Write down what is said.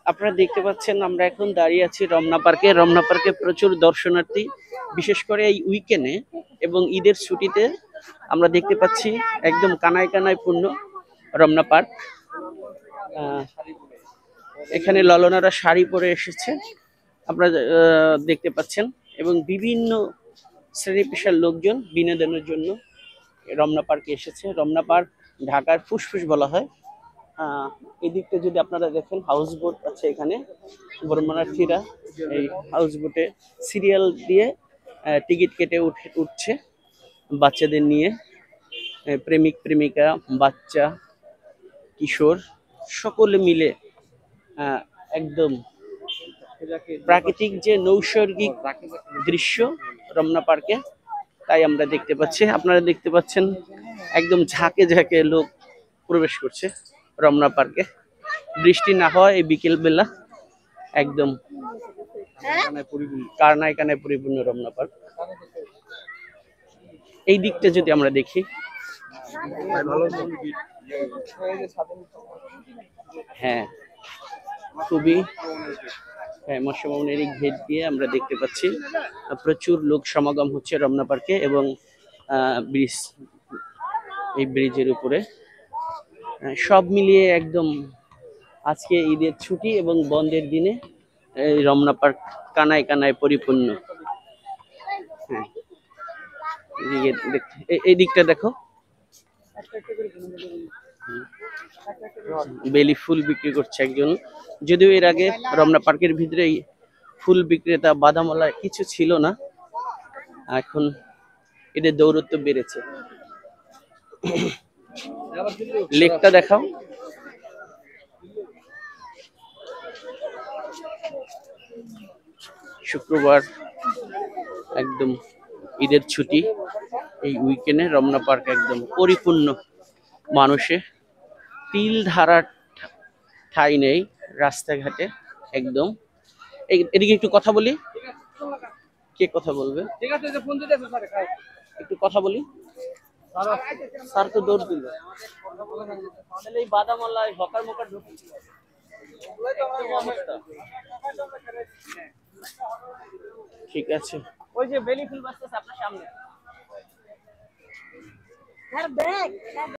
আপনারা দেখতে পাচ্ছেন আমরা এখন দাঁড়িয়ে আছি রমনা পার্কে। রমনা পার্কে প্রচুর দর্শনার্থী, বিশেষ করে এই উইকেন্ডে এবং ঈদের ছুটিতে আমরা দেখতে পাচ্ছি একদম কানায় কানায় পূর্ণ রমনা পার্ক। এখানে ললনারা শাড়ি পরে এসেছে আপনারা দেখতে পাচ্ছেন, এবং বিভিন্ন শ্রেণী পেশার লোকজন বিনোদনের জন্য রমনা পার্কে এসেছে। রমনা পার্ক ঢাকার ফুসফুস বলা হয়। এদিকটা যদি আপনারা দেখেন হাউস বোট আছে এখানে, ভ্রমণার্থীরা এই হাউস বোটে সিরিয়াল দিয়ে টিকিট কেটে উঠছে বাচ্চাদের নিয়ে। প্রেমিক প্রেমিকা, বাচ্চা, কিশোর সকলে মিলে একদম প্রাকৃতিক যে নৈসর্গিক দৃশ্য রমনা পার্কে, তাই আমরা দেখতে পাচ্ছি। আপনারা দেখতে পাচ্ছেন একদম ঝাঁকে ঝাঁকে লোক প্রবেশ করছে রমনা পার্কে। বৃষ্টি না হয় এই বিকেল বেলা একদম কানায় কানায় পরিপূর্ণ রমনা পার্ক। এই দিকটা যদি আমরা দেখি, হ্যাঁ খুবই মৎস্য ভবনের এই গেট দিয়ে আমরা দেখতে পাচ্ছি প্রচুর লোক সমাগম হচ্ছে রমনা পার্কে, এবং ব্রিজ, এই ব্রিজের উপরে সব মিলিয়ে একদম আজকে ঈদের ছুটি এবং বন্ধের দিনে এই রমনা পার্ক কানায় কানায় পরিপূর্ণ। হ্যাঁ এই দিকটা দেখো, বেলি ফুল বিক্রি করছে একজন। যদিও এর আগে রমনা পার্কের ভিতরে ফুল বিক্রেতা বাদামওয়ালা কিছু ছিল না, এখন এদের দৌরত্ব বেড়েছে। লেকটা দেখাও। শুক্রবার একদম ঈদের ছুটি, এই উইকেন্ডে রমনা পার্ক একদম পরিপূর্ণ মানুষে, তিল ধারার ঠাঁই নেই রাস্তাঘাটে একদম। এদিকে একটু কথা বলি, কে কথা বলবে? একটু কথা বলি। স্যার তো দৌড় দিল, এই বাদামওয়ালা হকার মকার ঢুকে ঠিক আছে। ওই যে বেলি ফুল বাজতেছে আপনার সামনে।